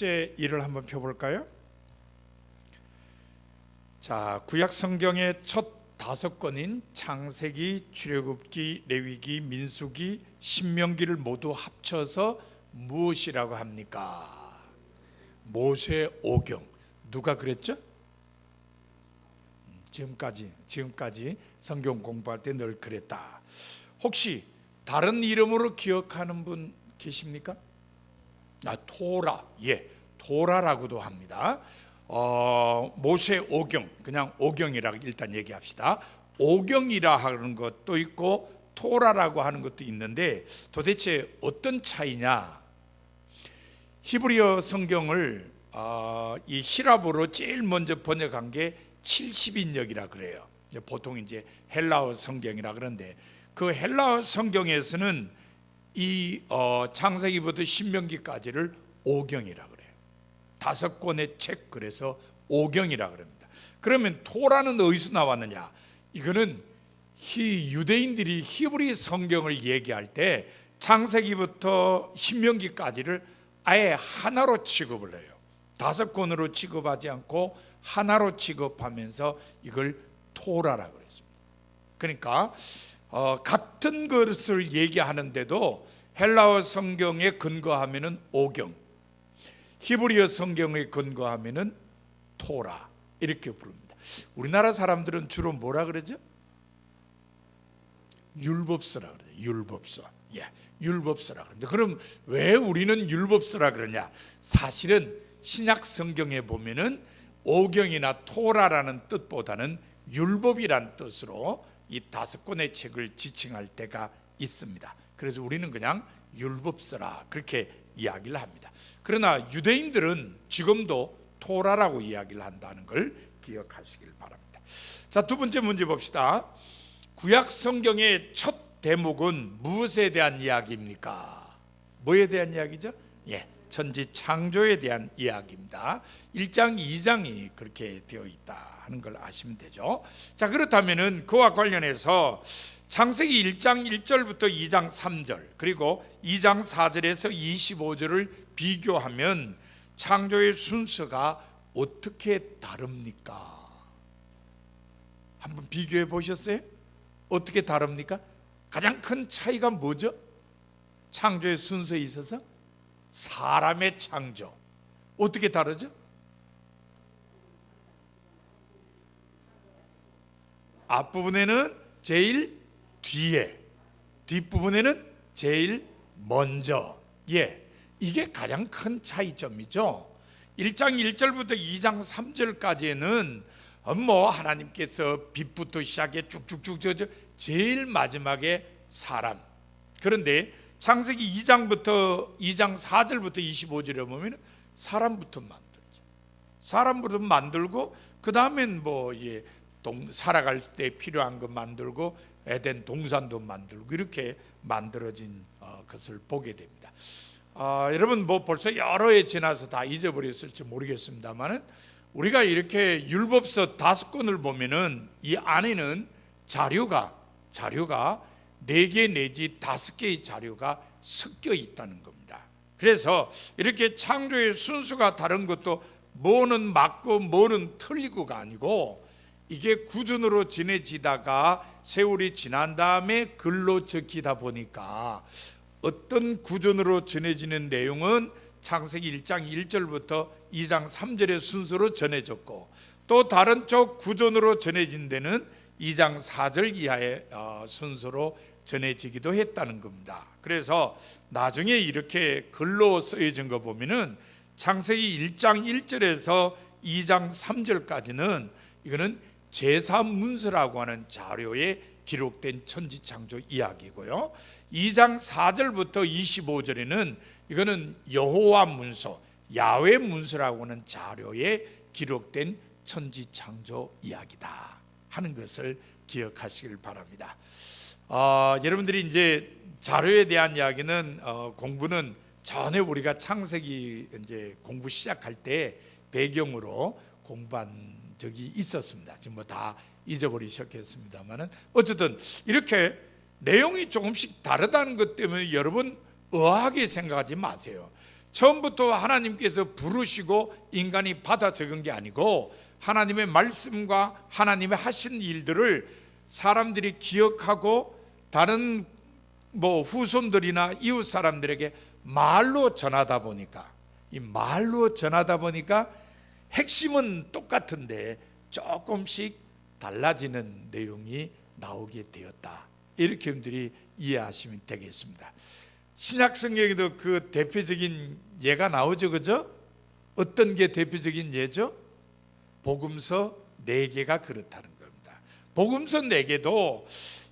첫째 일을 한번 펴볼까요? 자, 구약 성경의 첫 5권인 창세기, 출애굽기, 레위기, 민수기, 신명기를 모두 합쳐서 무엇이라고 합니까? 모세오경. 누가 그랬죠? 지금까지 성경 공부할 때 늘 그랬다. 혹시 다른 이름으로 기억하는 분 계십니까? 토라. 토라라고도 합니다. 모세오경, 그냥 오경이라고 일단 얘기합시다. 오경이라 하는 것도 있고 토라라고 하는 것도 있는데 도대체 어떤 차이냐? 히브리어 성경을 이 히랍어로 제일 먼저 번역한 게 70인역이라 그래요. 보통 이제 헬라어 성경이라 그러는데 그 헬라어 성경에서는 이 창세기부터 신명기까지를 오경이라 그래요. 5권의 책, 그래서 오경이라 그럽니다. 그러면 토라는 어디서 나왔느냐? 이거는 유대인들이 히브리 성경을 얘기할 때 창세기부터 신명기까지를 아예 하나로 취급을 해요. 5권으로 취급하지 않고 하나로 취급하면서 이걸 토라라고 그랬습니다. 그러니까 같은 것을 얘기하는데도 헬라어 성경에 근거하면은 오경, 히브리어 성경에 근거하면은 토라 이렇게 부릅니다. 우리나라 사람들은 주로 뭐라 그러죠? 율법서라 그래요. 율법서. 율법서라 그러는데 그럼 왜 우리는 율법서라 그러냐? 사실은 신약 성경에 보면은 오경이나 토라라는 뜻보다는 율법이란 뜻으로 이 5권의 책을 지칭할 때가 있습니다. 그래서 우리는 그냥 율법서라 그렇게 이야기를 합니다. 그러나 유대인들은 지금도 토라라고 이야기를 한다는 걸 기억하시길 바랍니다. 자, 두 번째 문제 봅시다. 구약 성경의 첫 대목은 무엇에 대한 이야기입니까? 뭐에 대한 이야기죠? 천지 창조에 대한 이야기입니다. 1장 2장이 그렇게 되어 있다 하는 걸 아시면 되죠. 자, 그렇다면은 그와 관련해서 창세기 1장 1절부터 2장 3절 그리고 2장 4절에서 25절을 비교하면 창조의 순서가 어떻게 다릅니까? 한번 비교해 보셨어요? 어떻게 다릅니까? 가장 큰 차이가 뭐죠? 창조의 순서에 있어서 사람의 창조. 어떻게 다르죠? 앞부분에는 제일 뒤에, 뒷부분에는 제일 먼저. 이게 가장 큰 차이점이죠. 1장 1절부터 2장 3절까지는 하나님께서 빛부터 시작해 쭉쭉쭉 제일 마지막에 사람. 그런데 창세기 2장부터 2장 4절부터 25절에 보면 사람부터 만들죠. 사람부터 만들고 그 다음엔 살아갈 때 필요한 거 만들고 에덴 동산도 만들고 이렇게 만들어진 것을 보게 됩니다. 여러분 벌써 여러 해 지나서 다 잊어버렸을지 모르겠습니다만은 우리가 이렇게 율법서 5권을 보면은 이 안에는 자료가 4개 내지 5개의 자료가 섞여 있다는 겁니다. 그래서 이렇게 창조의 순수가 다른 것도 뭐는 맞고 뭐는 틀리고가 아니고 이게 구준으로 전해지다가 세월이 지난 다음에 글로 적히다 보니까 어떤 구준으로 전해지는 내용은 창세기 1장 1절부터 2장 3절의 순서로 전해졌고 또 다른 쪽 구준으로 전해진 데는 2장 4절 이하의 순서로 전해지기도 했다는 겁니다. 그래서 나중에 이렇게 글로 쓰여진 거 보면은 창세기 1장 1절에서 2장 3절까지는 이거는 제사문서라고 하는 자료에 기록된 천지창조 이야기고요. 2장 4절부터 25절에는 이거는 여호와 문서, 야훼 문서라고 하는 자료에 기록된 천지창조 이야기다 하는 것을 기억하시길 바랍니다. 여러분들이 이제 자료에 대한 이야기는 공부는 전에 우리가 창세기 이제 공부 시작할 때 배경으로 공부한 적이 있었습니다. 지금 다 잊어버리셨겠습니다만은 어쨌든 이렇게 내용이 조금씩 다르다는 것 때문에 여러분 의아하게 생각하지 마세요. 처음부터 하나님께서 부르시고 인간이 받아 적은 게 아니고 하나님의 말씀과 하나님의 하신 일들을 사람들이 기억하고 다른 후손들이나 이웃 사람들에게 말로 전하다 보니까, 이 말로 전하다 보니까 핵심은 똑같은데 조금씩 달라지는 내용이 나오게 되었다. 이렇게 여러분들이 이해하시면 되겠습니다. 신약 성경에도 그 대표적인 예가 나오죠, 그죠? 어떤 게 대표적인 예죠? 복음서 4개가 그렇다는 겁니다. 복음서 4개도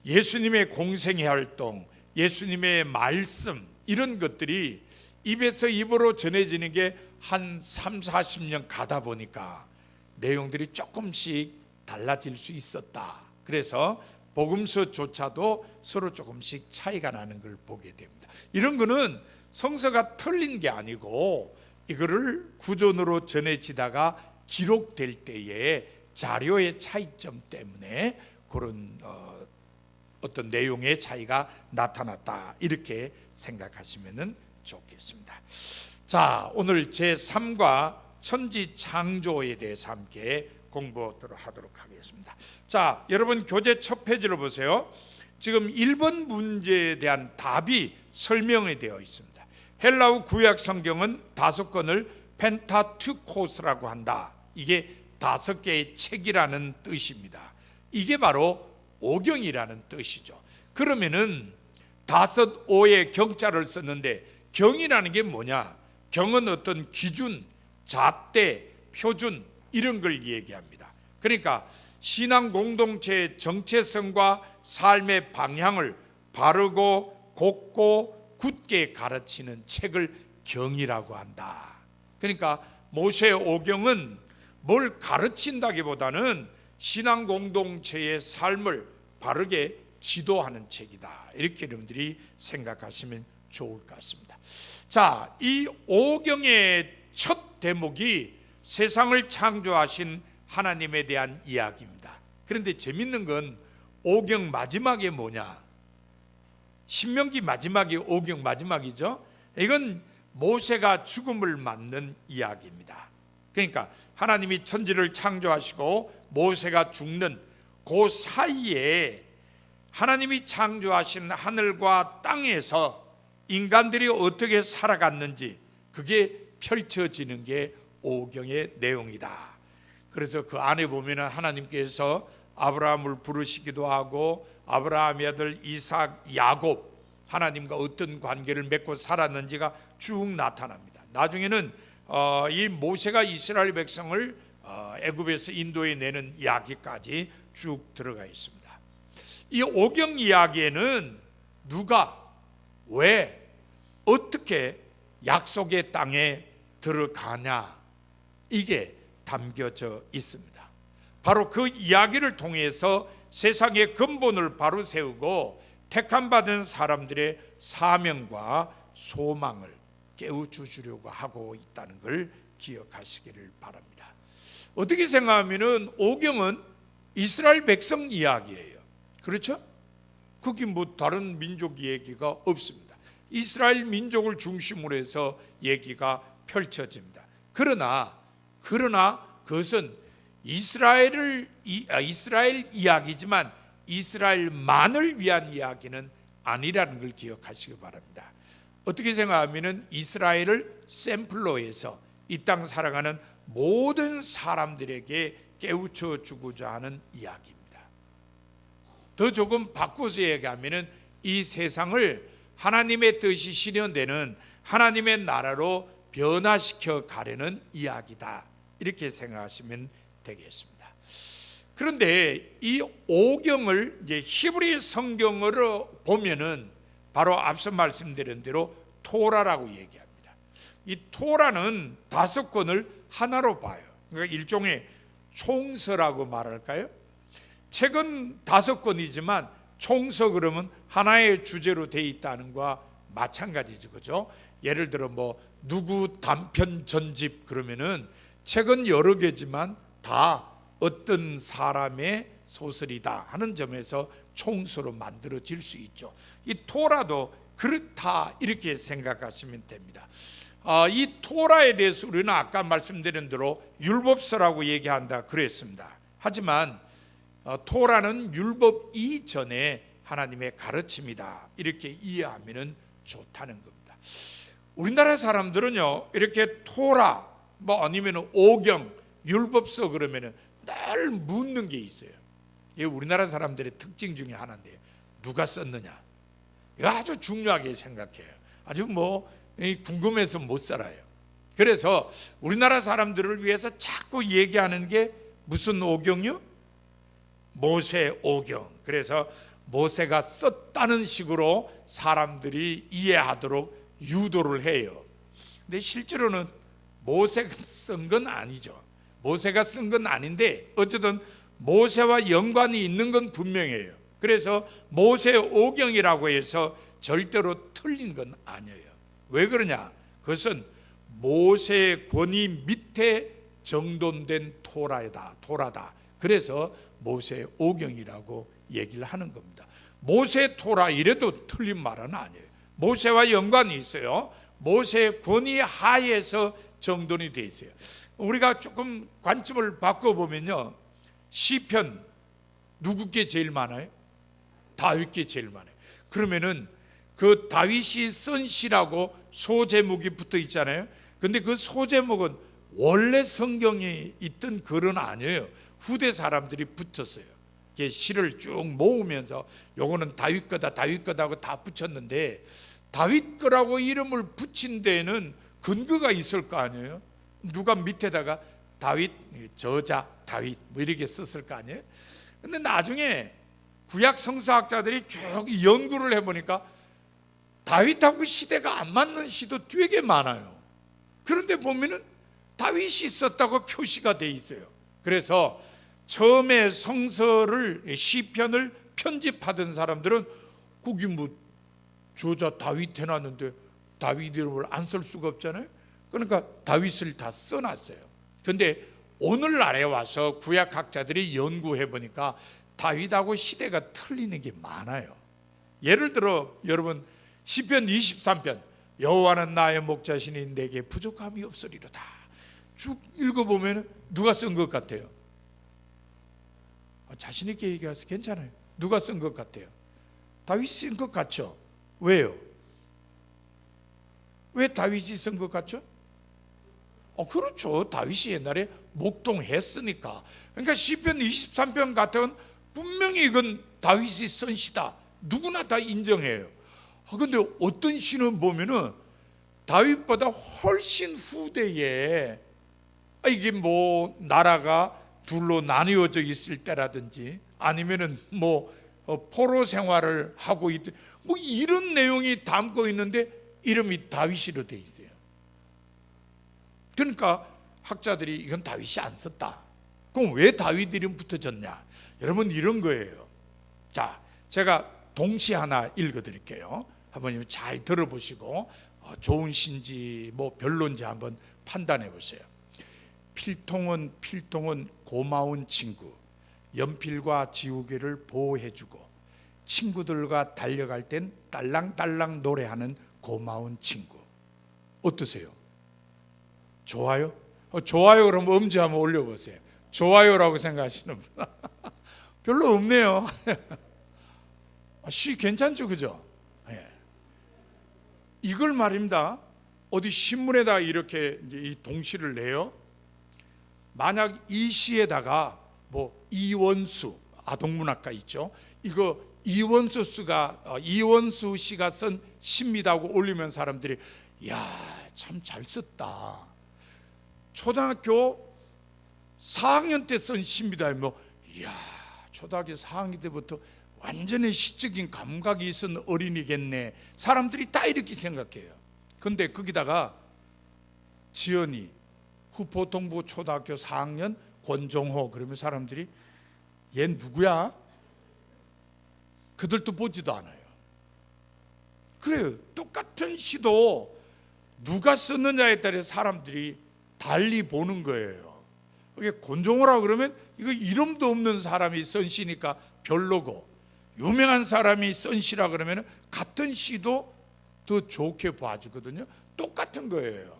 예수님의 공생의 활동, 예수님의 말씀, 이런 것들이 입에서 입으로 전해지는 게 한 3, 40년 가다 보니까 내용들이 조금씩 달라질 수 있었다. 그래서 복음서조차도 서로 조금씩 차이가 나는 걸 보게 됩니다. 이런 거는 성서가 틀린 게 아니고 이거를 구전으로 전해지다가 기록될 때에 자료의 차이점 때문에 그런 어떤 내용의 차이가 나타났다, 이렇게 생각하시면 좋겠습니다. 자, 오늘 제3과 천지 창조에 대해서 함께 공부하도록 하겠습니다. 자, 여러분 교재 첫 페이지로 보세요. 지금 1번 문제에 대한 답이 설명이 되어 있습니다. 헬라어 구약 성경은 5권을 펜타투코스라고 한다. 이게 5개의 책이라는 뜻입니다. 이게 바로 오경이라는 뜻이죠. 그러면은 5, 5의 경자를 썼는데 경이라는 게 뭐냐? 경은 어떤 기준, 잣대, 표준, 이런 걸 얘기합니다. 그러니까 신앙 공동체의 정체성과 삶의 방향을 바르고 곱고 굳게 가르치는 책을 경이라고 한다. 그러니까 모세의 오경은 뭘 가르친다기보다는 신앙 공동체의 삶을 바르게 지도하는 책이다. 이렇게 여러분들이 생각하시면 좋을 것 같습니다. 자, 이 오경의 첫 대목이 세상을 창조하신 하나님에 대한 이야기입니다. 그런데 재밌는 건 오경 마지막에 뭐냐? 신명기 마지막이 오경 마지막이죠. 이건 모세가 죽음을 맞는 이야기입니다. 그러니까 하나님이 천지를 창조하시고 모세가 죽는 그 사이에 하나님이 창조하신 하늘과 땅에서 인간들이 어떻게 살아갔는지 그게 펼쳐지는 게 오경의 내용이다. 그래서 그 안에 보면 하나님께서 아브라함을 부르시기도 하고 아브라함의 아들 이삭, 야곱, 하나님과 어떤 관계를 맺고 살았는지가 쭉 나타납니다. 나중에는 이 모세가 이스라엘 백성을 애굽에서 인도해 내는 이야기까지 쭉 들어가 있습니다. 이 오경 이야기에는 누가, 왜, 어떻게 약속의 땅에 들어가냐, 이게 담겨져 있습니다. 바로 그 이야기를 통해서 세상의 근본을 바로 세우고 택함받은 사람들의 사명과 소망을 깨우쳐주려고 하고 있다는 걸 기억하시기를 바랍니다. 어떻게 생각하면 오경은 이스라엘 백성 이야기예요. 그렇죠? 거기 다른 민족 얘기가 없습니다. 이스라엘 민족을 중심으로 해서 얘기가 펼쳐집니다. 그러나 그것은 이스라엘 이야기지만 이스라엘만을 위한 이야기는 아니라는 걸 기억하시기 바랍니다. 어떻게 생각하면 이스라엘을 샘플로 해서 이 땅 살아가는 모든 사람들에게 깨우쳐 주고자 하는 이야기입니다. 더 조금 바꿔서 얘기하면 이 세상을 하나님의 뜻이 실현되는 하나님의 나라로 변화시켜 가려는 이야기다. 이렇게 생각하시면 되겠습니다. 그런데 이 오경을 이제 히브리 성경으로 보면은 바로 앞서 말씀드린 대로 토라라고 얘기합니다. 이 토라는 5권을 하나로 봐요. 그러니까 일종의 총서라고 말할까요? 책은 5권이지만 총서 그러면 하나의 주제로 돼 있다는 것과 마찬가지죠, 그죠? 예를 들어 누구 단편 전집 그러면은 책은 여러 개지만 다 어떤 사람의 소설이다 하는 점에서 총서로 만들어질 수 있죠. 이 토라도 그렇다 이렇게 생각하시면 됩니다. 이 토라에 대해서 우리는 아까 말씀드린 대로 율법서라고 얘기한다 그랬습니다. 하지만 토라는 율법 이전에 하나님의 가르침이다, 이렇게 이해하면 좋다는 겁니다. 우리나라 사람들은요, 이렇게 토라 아니면 오경, 율법서 그러면은 늘 묻는 게 있어요. 이게 우리나라 사람들의 특징 중에 하나인데, 누가 썼느냐, 이거 아주 중요하게 생각해요. 아주 궁금해서 못 살아요. 그래서 우리나라 사람들을 위해서 자꾸 얘기하는 게 무슨 오경이요? 모세 오경. 그래서 모세가 썼다는 식으로 사람들이 이해하도록 유도를 해요. 근데 실제로는 모세가 쓴 건 아니죠. 모세가 쓴 건 아닌데 어쨌든 모세와 연관이 있는 건 분명해요. 그래서 모세 오경이라고 해서 절대로 틀린 건 아니에요. 왜 그러냐? 그것은 모세의 권위 밑에 정돈된 토라다. 그래서 모세 오경이라고 얘기를 하는 겁니다. 모세 토라 이래도 틀린 말은 아니에요. 모세와 연관이 있어요. 모세의 권위 하에서 정돈이 돼 있어요. 우리가 조금 관점을 바꿔보면요, 시편 누구께 제일 많아요? 다윗께 제일 많아요. 그러면은 그 다윗이 쓴 시라고 소제목이 붙어 있잖아요. 근데 그 소제목은 원래 성경에 있던 글은 아니에요. 후대 사람들이 붙였어요. 시를 쭉 모으면서 요거는 다윗 거다 하고 다 붙였는데, 다윗 거라고 이름을 붙인 데에는 근거가 있을 거 아니에요. 누가 밑에다가 다윗, 저자 다윗 이렇게 썼을 거 아니에요. 근데 나중에 구약 성서학자들이 쭉 연구를 해보니까 다윗하고 시대가 안 맞는 시도 되게 많아요. 그런데 보면은 다윗이 썼다고 표시가 돼 있어요. 그래서 처음에 성서를, 시편을 편집하던 사람들은 거기 저자 다윗 해놨는데 다윗 이름을 안 쓸 수가 없잖아요. 그러니까 다윗을 다 써놨어요. 근데 오늘날에 와서 구약학자들이 연구해 보니까 다윗하고 시대가 틀리는 게 많아요. 예를 들어 여러분, 시편 23편, 여호와는 나의 목자시니 내게 부족함이 없으리로다, 쭉 읽어보면 누가 쓴 것 같아요? 자신 있게 얘기해서 괜찮아요. 누가 쓴 것 같아요? 다윗이 쓴 것 같죠? 왜요? 왜 다윗이 쓴 것 같죠? 그렇죠. 다윗이 옛날에 목동했으니까. 그러니까 시편 23편 같은 분명히 이건 다윗이 쓴 시다, 누구나 다 인정해요. 근데 어떤 시는 보면은 다윗보다 훨씬 후대에, 이게 나라가 둘로 나뉘어져 있을 때라든지 아니면은 포로 생활을 하고 있든 이런 내용이 담고 있는데 이름이 다윗이로 돼 있어요. 그러니까 학자들이 이건 다윗이 안 썼다. 그럼 왜 다윗 이름 붙어졌냐? 여러분, 이런 거예요. 자, 제가 동시 하나 읽어드릴게요. 한번 잘 들어보시고 좋은 시인지 별론지 한번 판단해 보세요. 필통은 고마운 친구, 연필과 지우개를 보호해주고 친구들과 달려갈 땐 딸랑딸랑 노래하는 고마운 친구. 어떠세요? 좋아요? 좋아요 그러면 엄지 한번 올려보세요. 좋아요라고 생각하시는 분 별로 없네요. 시 괜찮죠, 그죠? 네. 이걸 말입니다. 어디 신문에다 이렇게 이제 이 동시를 내요. 만약 이 시에다가 이원수, 아동문학가 있죠, 이거 이원수 씨가 쓴 시입니다 하고 올리면 사람들이 참 잘 썼다, 초등학교 4학년 때 쓴 시입니다, 초등학교 4학년 때부터 완전히 시적인 감각이 있은 어린이겠네, 사람들이 다 이렇게 생각해요. 근데 거기다가 지연이 후포동부 초등학교 4학년 권종호 그러면 사람들이 얘 누구야? 그들도 보지도 않아요. 그래요. 똑같은 시도 누가 썼느냐에 따라 사람들이 달리 보는 거예요. 그게 권종호라고 그러면 이거 이름도 없는 사람이 쓴 시니까 별로고, 유명한 사람이 쓴 시라 그러면 같은 시도 더 좋게 봐주거든요. 똑같은 거예요.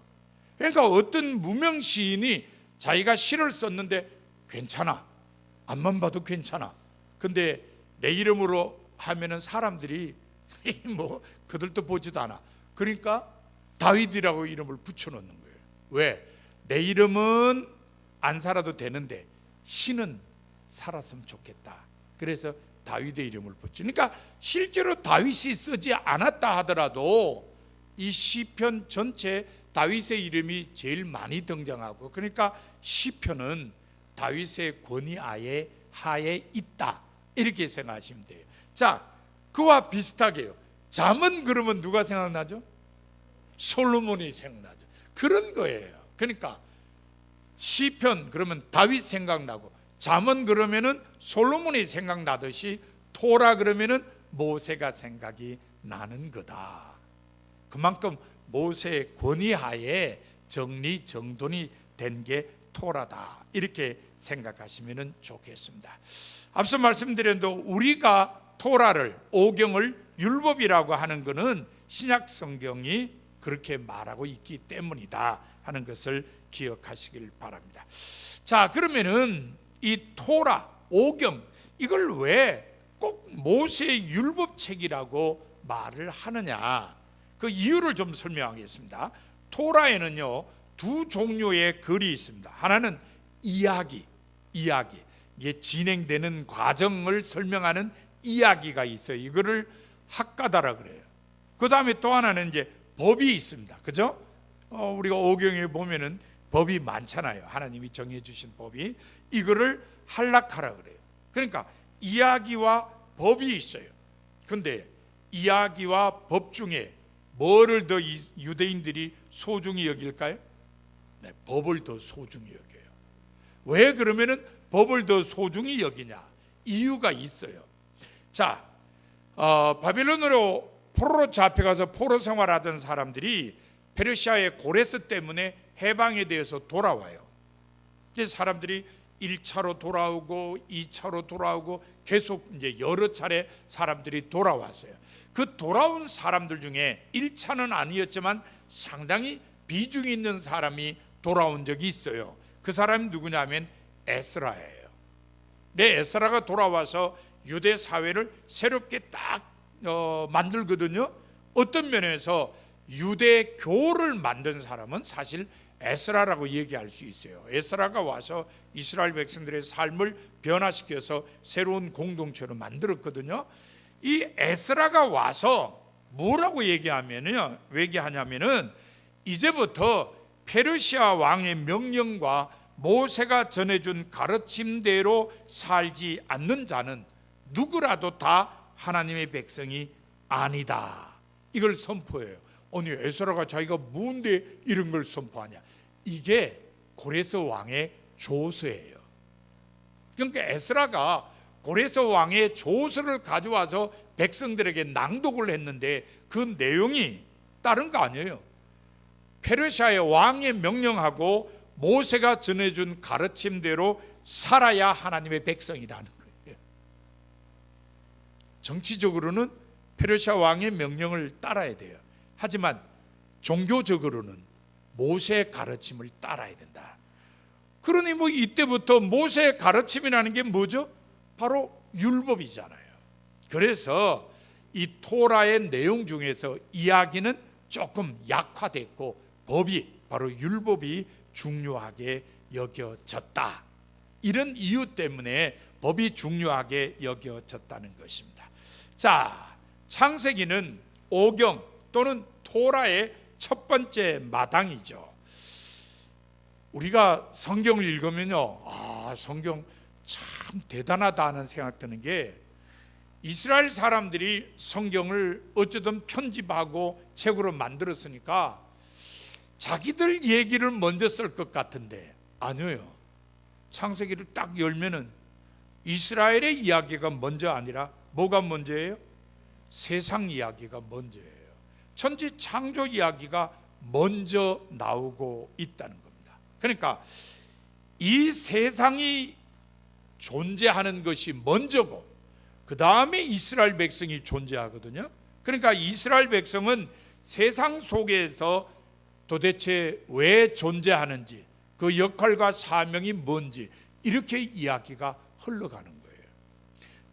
그러니까 어떤 무명 시인이 자기가 시를 썼는데 괜찮아, 앞만 봐도 괜찮아. 근데 내 이름으로 하면은 사람들이 뭐 그들도 보지도 않아. 그러니까 다윗이라고 이름을 붙여놓는 거예요. 왜? 내 이름은 안 살아도 되는데 시는 살았으면 좋겠다. 그래서 다윗의 이름을 붙여. 그러니까 실제로 다윗이 쓰지 않았다 하더라도 이 시편 전체 다윗의 이름이 제일 많이 등장하고, 그러니까 시편은 다윗의 권위 하에 있다, 이렇게 생각하시면 돼요. 자, 그와 비슷하게요, 잠언 그러면 누가 생각나죠? 솔로몬이 생각나죠. 그런 거예요. 그러니까 시편 그러면 다윗 생각나고, 잠언 그러면은 솔로몬이 생각나듯이 토라 그러면은 모세가 생각이 나는 거다. 그만큼 모세의 권위하에 정리정돈이 된 게 토라다, 이렇게 생각하시면 좋겠습니다. 앞서 말씀드렸는데 우리가 토라를, 오경을 율법이라고 하는 것은 신약 성경이 그렇게 말하고 있기 때문이다 하는 것을 기억하시길 바랍니다. 자, 그러면은 이 토라, 오경, 이걸 왜 꼭 모세의 율법책이라고 말을 하느냐, 그 이유를 좀 설명하겠습니다. 토라에는요 두 종류의 글이 있습니다. 하나는 이야기, 이게 진행되는 과정을 설명하는 이야기가 있어요. 이거를 학가다라 그래요. 그 다음에 또 하나는 이제 법이 있습니다. 그죠? 우리가 오경에 보면은 법이 많잖아요. 하나님이 정해주신 법이. 이거를 할라카라 그래요. 그러니까 이야기와 법이 있어요. 근데 이야기와 법 중에 뭐를 더 유대인들이 소중히 여길까요? 네, 법을 더 소중히 여겨요. 왜 그러면은 법을 더 소중히 여기냐? 이유가 있어요. 자, 바빌론으로 포로로 잡혀가서 포로 생활하던 사람들이 페르시아의 고레스 때문에 해방에 대해서 돌아와요. 그래서 사람들이 1차로 돌아오고 2차로 돌아오고 계속 이제 여러 차례 사람들이 돌아왔어요. 그 돌아온 사람들 중에 1차는 아니었지만 상당히 비중 있는 사람이 돌아온 적이 있어요. 그 사람이 누구냐면 에스라예요. 에스라가 돌아와서 유대 사회를 새롭게 딱 만들거든요. 어떤 면에서 유대교를 만든 사람은 사실 에스라라고 얘기할 수 있어요. 에스라가 와서 이스라엘 백성들의 삶을 변화시켜서 새로운 공동체로 만들었거든요. 이 에스라가 와서 뭐라고 얘기하냐면은 이제부터 페르시아 왕의 명령과 모세가 전해준 가르침대로 살지 않는 자는 누구라도 다 하나님의 백성이 아니다, 이걸 선포해요. 아니, 에스라가 자기가 뭔데 이런 걸 선포하냐? 이게 고레스 왕의 조서예요. 그러니까 에스라가 고레스 왕의 조서를 가져와서 백성들에게 낭독을 했는데 그 내용이 다른 거 아니에요. 페르시아의 왕의 명령하고 모세가 전해준 가르침대로 살아야 하나님의 백성이라는 거예요. 정치적으로는 페르시아 왕의 명령을 따라야 돼요. 하지만 종교적으로는 모세의 가르침을 따라야 된다. 그러니 뭐 이때부터 모세의 가르침이라는 게 뭐죠? 바로 율법이잖아요. 그래서 이 토라의 내용 중에서 이야기는 조금 약화됐고 법이, 바로 율법이 중요하게 여겨졌다. 이런 이유 때문에 법이 중요하게 여겨졌다는 것입니다. 자, 창세기는 오경 또는 토라의 첫 번째 마당이죠. 우리가 성경을 읽으면요, 성경 참 대단하다 하는 생각 드는 게, 이스라엘 사람들이 성경을 어쩌든 편집하고 책으로 만들었으니까 자기들 얘기를 먼저 쓸 것 같은데 아니에요. 창세기를 딱 열면은 이스라엘의 이야기가 먼저 아니라 뭐가 먼저예요? 세상 이야기가 먼저예요. 천지 창조 이야기가 먼저 나오고 있다는 겁니다. 그러니까 이 세상이 존재하는 것이 먼저고 그 다음에 이스라엘 백성이 존재하거든요. 그러니까 이스라엘 백성은 세상 속에서 도대체 왜 존재하는지, 그 역할과 사명이 뭔지 이렇게 이야기가 흘러가는 거예요.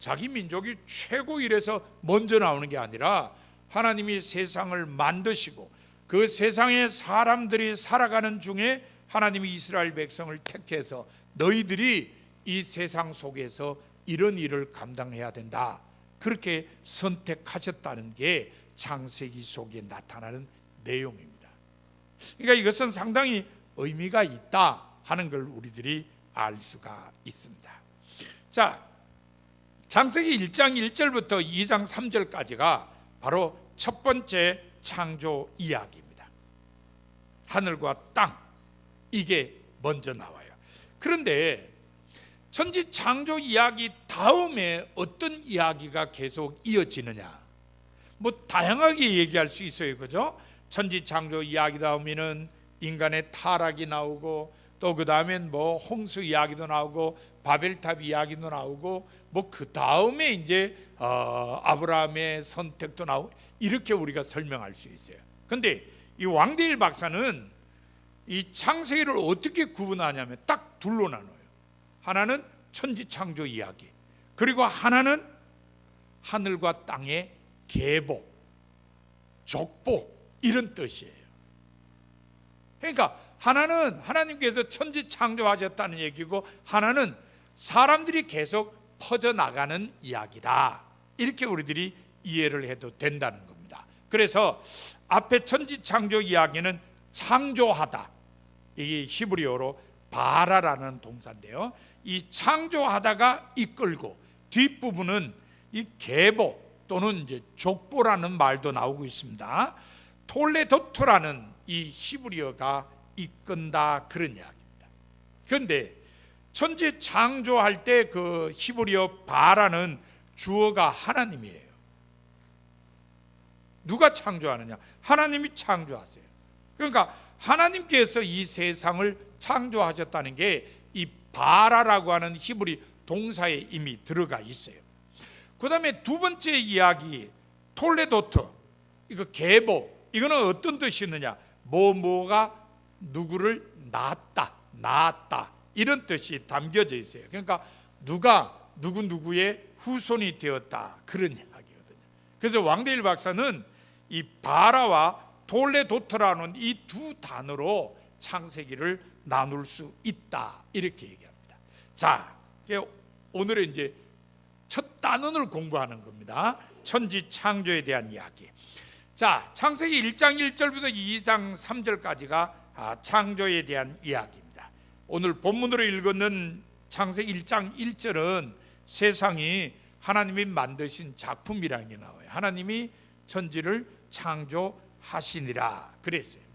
자기 민족이 최고 이래서 먼저 나오는 게 아니라 하나님이 세상을 만드시고 그 세상에 사람들이 살아가는 중에 하나님이 이스라엘 백성을 택해서 너희들이 이 세상 속에서 이런 일을 감당해야 된다, 그렇게 선택하셨다는 게 창세기 속에 나타나는 내용입니다. 그러니까 이것은 상당히 의미가 있다 하는 걸 우리들이 알 수가 있습니다. 자, 창세기 1장 1절부터 2장 3절까지가 바로 첫 번째 창조 이야기입니다. 하늘과 땅, 이게 먼저 나와요. 그런데 천지 창조 이야기 다음에 어떤 이야기가 계속 이어지느냐, 뭐 다양하게 얘기할 수 있어요, 그죠? 천지 창조 이야기 다음에는 인간의 타락이 나오고, 또 그 다음엔 뭐 홍수 이야기도 나오고, 바벨탑 이야기도 나오고, 뭐 그 다음에 이제 아브라함의 선택도 나오고, 이렇게 우리가 설명할 수 있어요. 근데 이 왕대일 박사는 이 창세기를 어떻게 구분하냐면 딱 둘로 나눠요. 하나는 천지 창조 이야기, 그리고 하나는 하늘과 땅의 계보, 족보, 이런 뜻이에요. 그러니까 하나는 하나님께서 천지 창조하셨다는 얘기고, 하나는 사람들이 계속 퍼져나가는 이야기다, 이렇게 우리들이 이해를 해도 된다는 겁니다. 그래서 앞에 천지 창조 이야기는 창조하다, 이게 히브리어로 바라라는 동사인데요, 이 창조하다가 이끌고, 뒷부분은 이 계보 또는 이제 족보라는 말도 나오고 있습니다. 톨레도트라는 이 히브리어가 이끈다, 그런 이야기입니다. 그런데 천지 창조할 때 그 히브리어 바라는 주어가 하나님이에요. 누가 창조하느냐? 하나님이 창조하세요. 그러니까 하나님께서 이 세상을 창조하셨다는 게 이 바라라고 하는 히브리 동사에 이미 들어가 있어요. 그 다음에 두 번째 이야기 톨레도트, 이거 계보, 이거는 어떤 뜻이 있느냐? 뭐가 누구를 낳았다, 이런 뜻이 담겨져 있어요. 그러니까 누가 누구의 후손이 되었다, 그런 이야기거든요. 그래서 왕대일 박사는 이 바라와 톨레도트라는 이 두 단어로 창세기를 나눌 수 있다, 이렇게 얘기합니다. 자, 오늘은 이제 첫 단원을 공부하는 겁니다. 천지 창조에 대한 이야기. 자, 창세기 1장 1절부터 2장 3절까지가 창조에 대한 이야기입니다. 오늘 본문으로 읽었는 창세기 1장 1절은 세상이 하나님이 만드신 작품이라는 게 나와요. 하나님이 천지를 창조하시니라 그랬어요.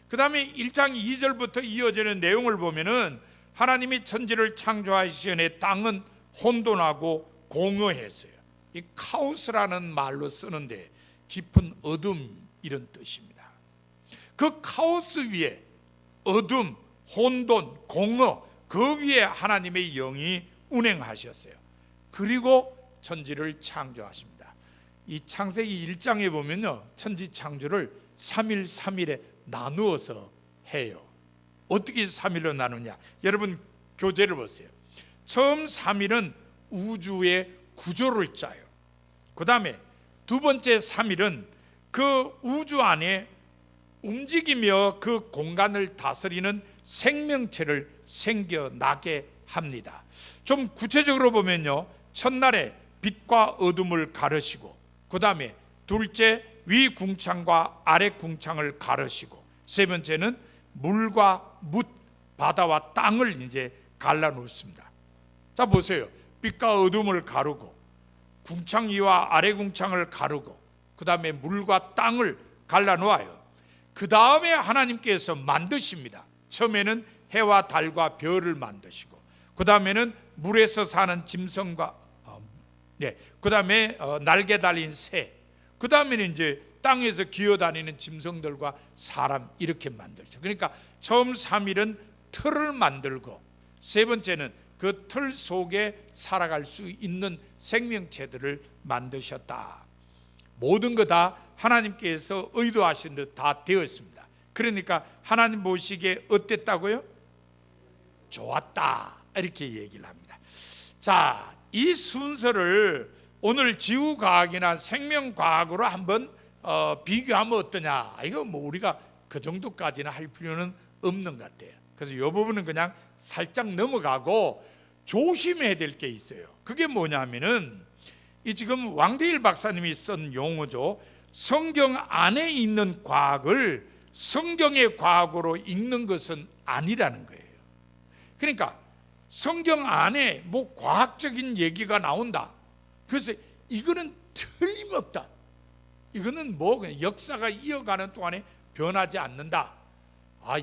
그 다음에 1장 2절부터 이어지는 내용을 보면은 하나님이 천지를 창조하시니 땅은 혼돈하고 공허했어요. 이 카오스라는 말로 쓰는데 깊은 어둠, 이런 뜻입니다. 그 카오스 위에 어둠, 혼돈, 공허, 그 위에 하나님의 영이 운행하셨어요. 그리고 천지를 창조하십니다. 이 창세기 1장에 보면요, 천지 창조를 3일 3일에 나누어서 해요. 어떻게 3일로 나누냐? 여러분 교재를 보세요. 처음 3일은 우주의 구조를 짜요. 그 다음에 두 번째 3일은 그 우주 안에 움직이며 그 공간을 다스리는 생명체를 생겨나게 합니다. 좀 구체적으로 보면요, 첫날에 빛과 어둠을 가르시고, 그 다음에 둘째 위 궁창과 아래 궁창을 가르시고, 세 번째는 물과 뭇, 바다와 땅을 이제 갈라놓습니다. 자 보세요. 빛과 어둠을 가르고, 궁창 위와 아래 궁창을 가르고, 그 다음에 물과 땅을 갈라놓아요. 그 다음에 하나님께서 만드십니다. 처음에는 해와 달과 별을 만드시고, 그 다음에는 물에서 사는 짐승과 그 다음에 날개 달린 새, 그 다음에는 이제 땅에서 기어다니는 짐승들과 사람, 이렇게 만들죠. 그러니까 처음 3일은 틀을 만들고, 세 번째는 그 틀 속에 살아갈 수 있는 생명체들을 만드셨다. 모든 거 다 하나님께서 의도하신 듯 다 되었습니다. 그러니까 하나님 보시기에 어땠다고요? 좋았다, 이렇게 얘기를 합니다. 자, 이 순서를 오늘 지구과학이나 생명과학으로 한번 비교하면 어떠냐. 이거 뭐 우리가 그 정도까지는 할 필요는 없는 것 같아요. 그래서 이 부분은 그냥 살짝 넘어가고 조심해야 될 게 있어요. 그게 뭐냐면은 이 지금 왕대일 박사님이 쓴 용어죠. 성경 안에 있는 과학을 성경의 과학으로 읽는 것은 아니라는 거예요. 그러니까 성경 안에 뭐 과학적인 얘기가 나온다. 그래서 이거는 틀림없다. 이거는 뭐 그냥 역사가 이어가는 동안에 변하지 않는다.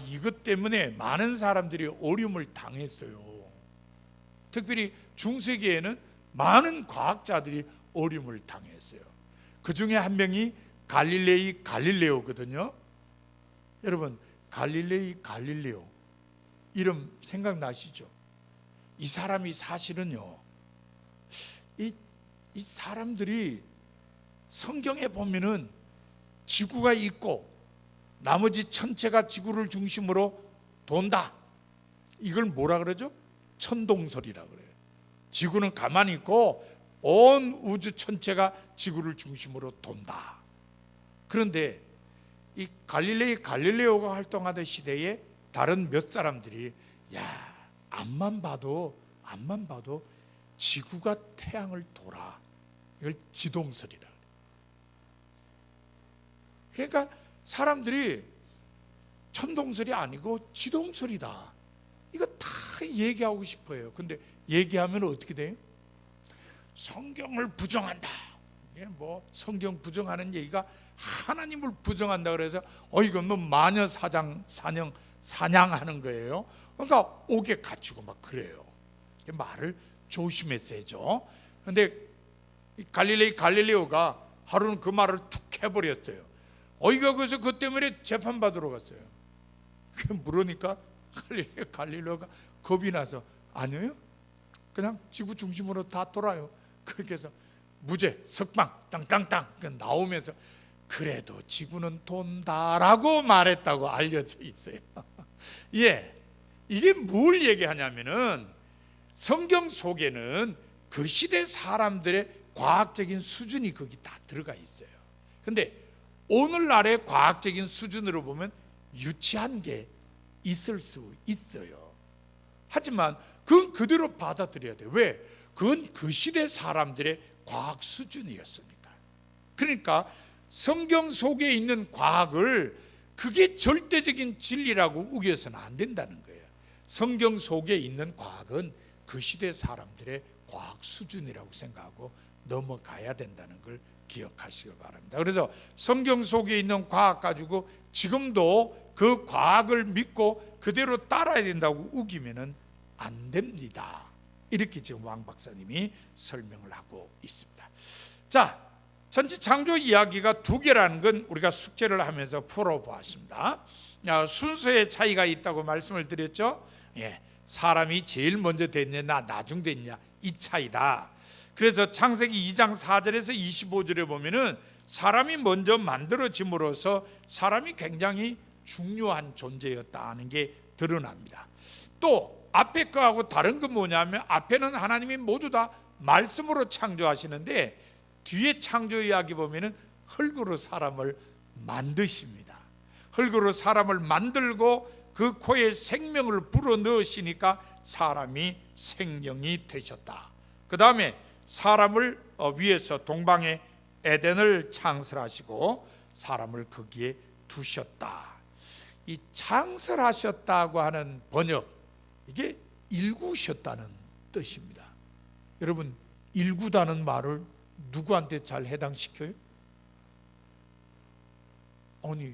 이것 때문에 많은 사람들이 어려움을 당했어요. 특별히 중세기에는 많은 과학자들이 어려움을 당했어요. 그 중에 한 명이 갈릴레오거든요. 여러분, 갈릴레오 이름 생각나시죠? 이 사람이 사실은요, 이 사람들이 성경에 보면은 지구가 있고 나머지 천체가 지구를 중심으로 돈다. 이걸 뭐라 그러죠? 천동설이라 그래요. 지구는 가만히 있고 온 우주 천체가 지구를 중심으로 돈다. 그런데 이 갈릴레오가 활동하던 시대에 다른 몇 사람들이 앞만 봐도 지구가 태양을 돌아. 이걸 지동설이라 그래요. 그러니까 사람들이 천동설이 아니고 지동설이다, 이거 다 얘기하고 싶어요. 근데 얘기하면 어떻게 돼요? 성경을 부정한다. 뭐 성경 부정하는 얘기가 하나님을 부정한다 그래서 이건 뭐 마녀 사냥하는 거예요. 그러니까 옥에 갇히고 막 그래요. 말을 조심했어야죠. 근데 갈릴레오가 하루는 그 말을 툭 해버렸어요. 그래서 그 때문에 재판받으러 갔어요. 물으니까 갈릴레오가 겁이 나서 아니에요, 그냥 지구 중심으로 다 돌아요. 그렇게 해서 무죄, 석방, 땅땅땅 나오면서 그래도 지구는 돈다라고 말했다고 알려져 있어요. 이게 뭘 얘기하냐면은 성경 속에는 그 시대 사람들의 과학적인 수준이 거기 다 들어가 있어요. 근데 오늘날의 과학적인 수준으로 보면 유치한 게 있을 수 있어요. 하지만 그건 그대로 받아들여야 돼요. 왜? 그건 그 시대 사람들의 과학 수준이었으니까. 그러니까 성경 속에 있는 과학을 그게 절대적인 진리라고 우겨서는 안 된다는 거예요. 성경 속에 있는 과학은 그 시대 사람들의 과학 수준이라고 생각하고 넘어가야 된다는 걸 기억하시기 바랍니다. 그래서 성경 속에 있는 과학 가지고 지금도 그 과학을 믿고 그대로 따라야 된다고 우기면은 안 됩니다. 이렇게 지금 왕 박사님이 설명을 하고 있습니다. 자, 전체 창조 이야기가 두 개라는 건 우리가 숙제를 하면서 풀어보았습니다. 순서의 차이가 있다고 말씀을 드렸죠. 사람이 제일 먼저 됐냐 나중 됐냐 이 차이다. 그래서 창세기 2장 4절에서 25절에 보면은 사람이 먼저 만들어짐으로써 사람이 굉장히 중요한 존재였다는 게 드러납니다. 또 앞에 거하고 다른 건 뭐냐면 앞에는 하나님이 모두 다 말씀으로 창조하시는데 뒤에 창조 이야기 보면은 흙으로 사람을 만드십니다. 흙으로 사람을 만들고 그 코에 생명을 불어넣으시니까 사람이 생명이 되셨다. 그 다음에 사람을 위해서 동방의 에덴을 창설하시고 사람을 거기에 두셨다. 이 창설하셨다고 하는 번역, 이게 일구셨다는 뜻입니다. 여러분, 일구다는 말을 누구한테 잘 해당시켜요?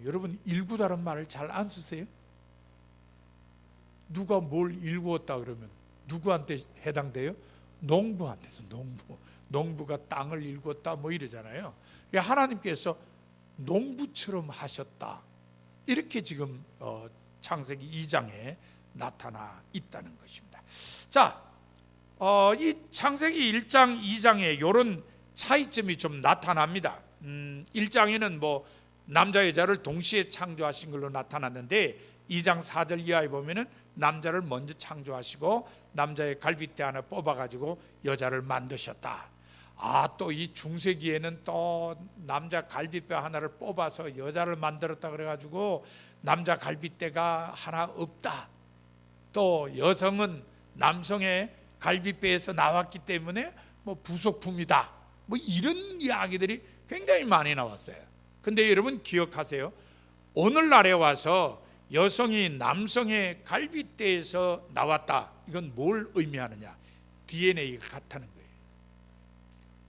여러분 일구다는 말을 잘 안 쓰세요? 누가 뭘 일구었다 그러면 누구한테 해당돼요? 농부한테서. 농부가 땅을 일구었다 뭐 이러잖아요. 하나님께서 농부처럼 하셨다, 이렇게 지금 창세기 2장에 나타나 있다는 것입니다. 자, 이 창세기 1장 2장에 이런 차이점이 좀 나타납니다. 1장에는 뭐 남자 여자를 동시에 창조하신 걸로 나타났는데 2장 4절 이하에 보면은 남자를 먼저 창조하시고 남자의 갈빗대 하나 뽑아가지고 여자를 만드셨다. 또 이 중세기에는 또 남자 갈빗대 하나를 뽑아서 여자를 만들었다 그래가지고 남자 갈빗대가 하나 없다. 또 여성은 남성의 갈빗배에서 나왔기 때문에 뭐 부속품이다. 뭐 이런 이야기들이 굉장히 많이 나왔어요. 근데 여러분 기억하세요. 오늘날에 와서 여성이 남성의 갈빗대에서 나왔다. 이건 뭘 의미하느냐? DNA가 같다는 거예요.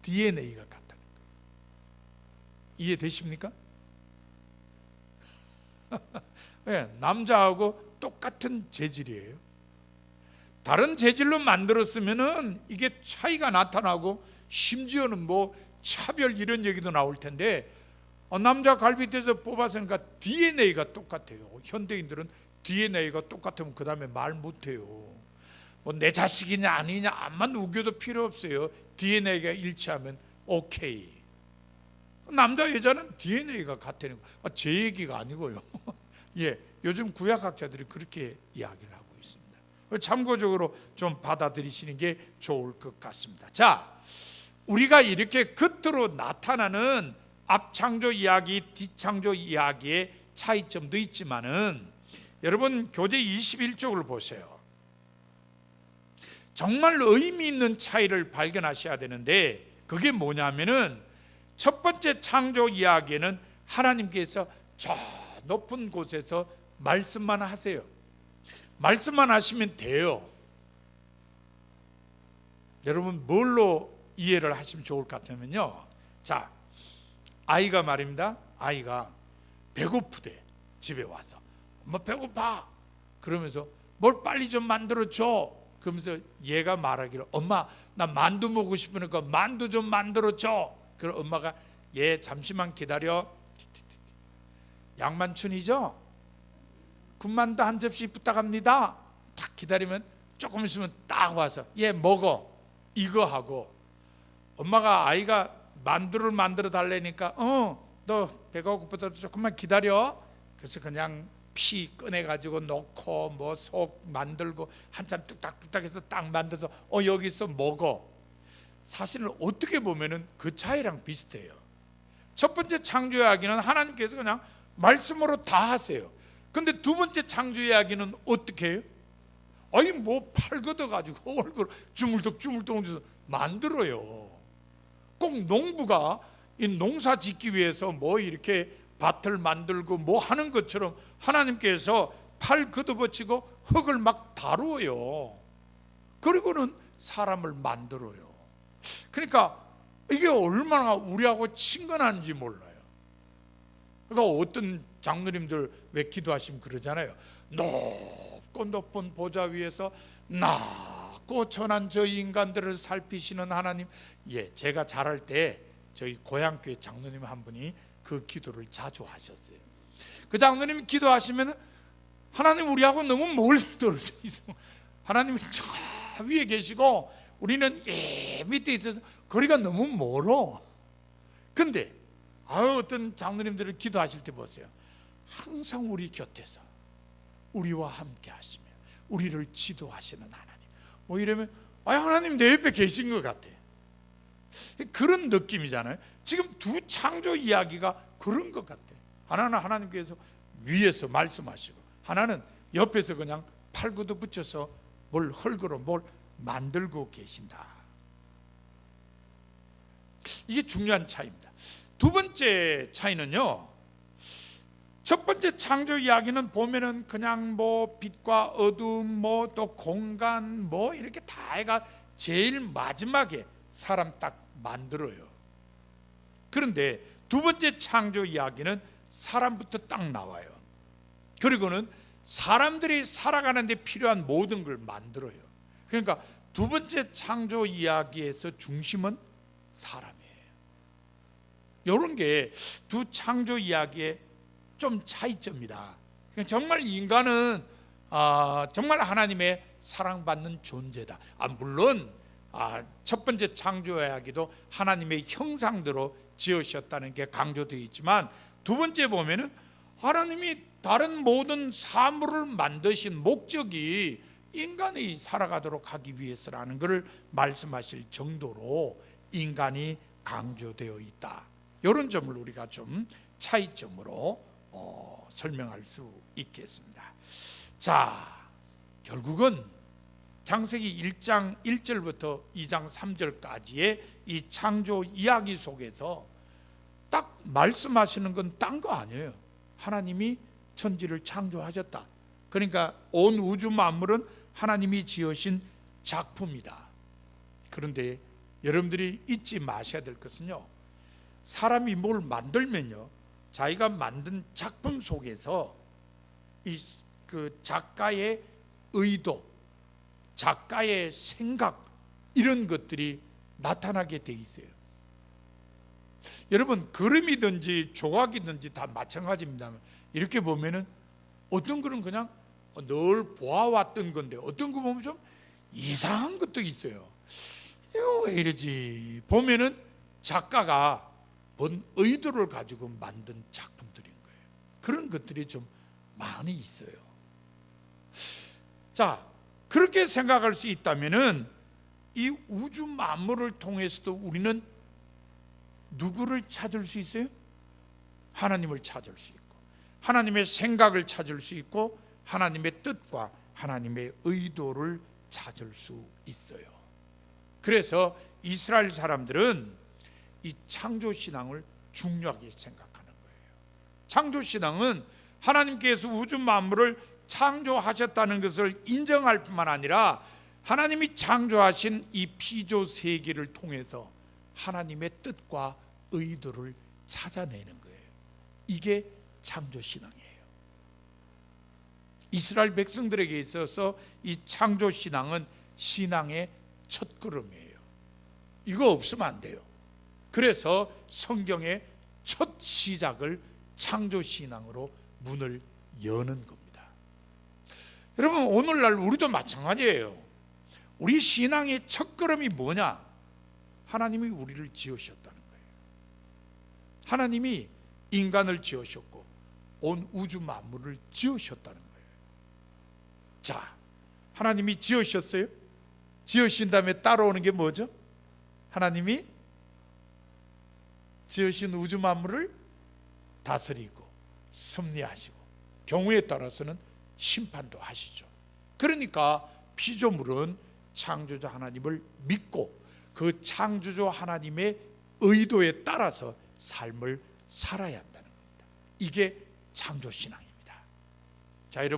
DNA가 같다는 거예요. 이해되십니까? 네, 남자하고 똑같은 재질이에요. 다른 재질로 만들었으면은 이게 차이가 나타나고 심지어는 뭐 차별 이런 얘기도 나올 텐데 남자 갈빗대에서 뽑았으니까 DNA가 똑같아요. 현대인들은 DNA가 똑같으면 그 다음에 말 못해요. 뭐 내 자식이냐 아니냐 암만 우겨도 필요 없어요. DNA가 일치하면 오케이. 남자 여자는 DNA가 같다는 거. 제 얘기가 아니고요. 예, 요즘 구약학자들이 그렇게 이야기를 하고 있습니다. 참고적으로 좀 받아들이시는 게 좋을 것 같습니다. 자, 우리가 이렇게 겉으로 나타나는 앞창조 이야기, 뒤창조 이야기의 차이점도 있지만은 여러분 교재 21쪽을 보세요. 정말 의미 있는 차이를 발견하셔야 되는데 그게 뭐냐면은 첫 번째 창조 이야기에는 하나님께서 저 높은 곳에서 말씀만 하세요. 말씀만 하시면 돼요. 여러분 뭘로 이해를 하시면 좋을 것 같으면요, 자, 아이가 말입니다. 아이가 배고프대. 집에 와서 엄마 배고파 그러면서 뭘 빨리 좀 만들어줘. 그러면서 얘가 말하기를 엄마 나 만두 먹고 싶으니까 만두 좀 만들어줘. 그럼 엄마가 얘 잠시만 기다려. 양만춘이죠? 군만두 한 접시 부탁합니다. 딱 기다리면 조금 있으면 딱 와서 얘 먹어. 이거 하고 엄마가 아이가 만두를 만들어 달래니까 너 배가 고프다 조금만 기다려. 그래서 그냥 피 꺼내가지고 넣고 뭐 속 만들고 한참 뚝딱뚝딱 해서 딱 만들어서 여기서 먹어. 사실은 어떻게 보면은 그 차이랑 비슷해요. 첫 번째 창조 이야기는 하나님께서 그냥 말씀으로 다 하세요. 근데 두 번째 창조 이야기는 어떻게 해요? 아니 뭐 팔 걷어가지고 얼굴 주물떡주물떡 해서 만들어요. 꼭 농부가 이 농사 짓기 위해서 뭐 이렇게 밭을 만들고 뭐 하는 것처럼 하나님께서 팔 걷어붙이고 흙을 막 다루어요. 그리고는 사람을 만들어요. 그러니까 이게 얼마나 우리하고 친근한지 몰라요. 그러니까 어떤 장로님들 왜 기도하시면 그러잖아요. 높고 높은 보좌 위에서 낮고 천한 저 인간들을 살피시는 하나님. 예, 제가 자랄 때 저희 고향교회 장로님 한 분이 그 기도를 자주 하셨어요. 그 장로님이 기도하시면 하나님 우리하고 너무 멀떨어져 있어. 하나님이 저 위에 계시고 우리는 밑에 있어서 거리가 너무 멀어. 근데 어떤 장로님들을 기도하실 때 보세요. 항상 우리 곁에서 우리와 함께 하시며 우리를 지도하시는 하나님. 뭐 이러면 하나님 내 옆에 계신 것 같아. 그런 느낌이잖아요. 지금 두 창조 이야기가 그런 것 같아. 하나는 하나님께서 위에서 말씀하시고 하나는 옆에서 그냥 팔구도 붙여서 뭘 흙으로 뭘 만들고 계신다. 이게 중요한 차이입니다. 두 번째 차이는요, 첫 번째 창조 이야기는 보면은 그냥 뭐 빛과 어둠 뭐 또 공간 뭐 이렇게 다 해가 제일 마지막에 사람 딱 만들어요. 그런데 두 번째 창조 이야기는 사람부터 딱 나와요. 그리고는 사람들이 살아가는 데 필요한 모든 걸 만들어요. 그러니까 두 번째 창조 이야기에서 중심은 사람이에요. 이런 게 두 창조 이야기의 좀 차이점이다. 정말 인간은 정말 하나님의 사랑받는 존재다. 물론 첫 번째 창조 이야기도 하나님의 형상대로 지으셨다는 게 강조되어 있지만 두 번째 보면은 하나님이 다른 모든 사물을 만드신 목적이 인간이 살아가도록 하기 위해서라는 것을 말씀하실 정도로 인간이 강조되어 있다. 이런 점을 우리가 좀 차이점으로 설명할 수 있겠습니다. 자, 결국은 창세기 1장 1절부터 2장 3절까지의 이 창조 이야기 속에서 딱 말씀하시는 건 딴 거 아니에요. 하나님이 천지를 창조하셨다. 그러니까 온 우주 만물은 하나님이 지으신 작품이다. 그런데 여러분들이 잊지 마셔야 될 것은요, 사람이 뭘 만들면요, 자기가 만든 작품 속에서 그 작가의 의도, 작가의 생각, 이런 것들이 나타나게 돼 있어요. 여러분, 그림이든지 조각이든지 다 마찬가지입니다. 이렇게 보면은 어떤 글은 그냥 늘 보아왔던 건데 어떤 거 보면 좀 이상한 것도 있어요. 이거 왜 이러지? 보면은 작가가 뭔 의도를 가지고 만든 작품들인 거예요. 그런 것들이 좀 많이 있어요. 자, 그렇게 생각할 수 있다면은 이 우주 만물을 통해서도 우리는 누구를 찾을 수 있어요? 하나님을 찾을 수 있고, 하나님의 생각을 찾을 수 있고, 하나님의 뜻과 하나님의 의도를 찾을 수 있어요. 그래서 이스라엘 사람들은 이 창조신앙을 중요하게 생각하는 거예요. 창조신앙은 하나님께서 우주 만물을 창조하셨다는 것을 인정할 뿐만 아니라 하나님이 창조하신 이 피조 세계를 통해서 하나님의 뜻과 의도를 찾아내는 거예요. 이게 창조신앙이에요. 이스라엘 백성들에게 있어서 이 창조신앙은 신앙의 첫걸음이에요. 이거 없으면 안 돼요. 그래서 성경의 첫 시작을 창조신앙으로 문을 여는 겁니다. 여러분, 오늘날 우리도 마찬가지예요. 우리 신앙의 첫걸음이 뭐냐? 하나님이 우리를 지으셨다는 거예요. 하나님이 인간을 지으셨고 온 우주 만물을 지으셨다는 거예요. 자, 하나님이 지으셨어요? 지으신 다음에 따라오는 게 뭐죠? 하나님이 지으신 우주 만물을 다스리고 섭리하시고 경우에 따라서는 심판도 하시죠. 그러니까 피조물은 창조주 하나님을 믿고 그 창조주 하나님의 의도에 따라서 삶을 살아야 한다는 겁니다. 이게 창조신앙입니다. 자,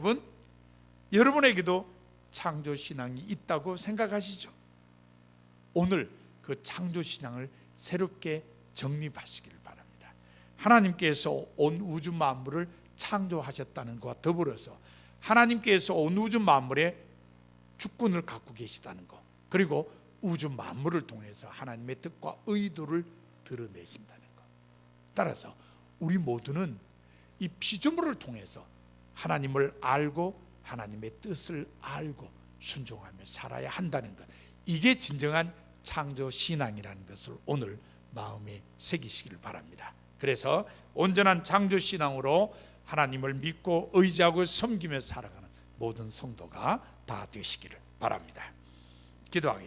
여러분에게도 창조신앙이 있다고 생각하시죠? 오늘 그 창조신앙을 새롭게 정립하시길 바랍니다. 하나님께서 온 우주 만물을 창조하셨다는 것과 더불어서 하나님께서 온 우주 만물에 주권을 갖고 계시다는 것, 그리고 우주 만물을 통해서 하나님의 뜻과 의도를 드러내신다는 것. 따라서 우리 모두는 이 피조물을 통해서 하나님을 알고 하나님의 뜻을 알고 순종하며 살아야 한다는 것, 이게 진정한 창조 신앙이라는 것을 오늘 마음에 새기시길 바랍니다. 그래서 온전한 창조 신앙으로 하나님을 믿고 의지하고 섬기며 살아가는 모든 성도가 다 되시기를 바랍니다. 기도하겠습니다.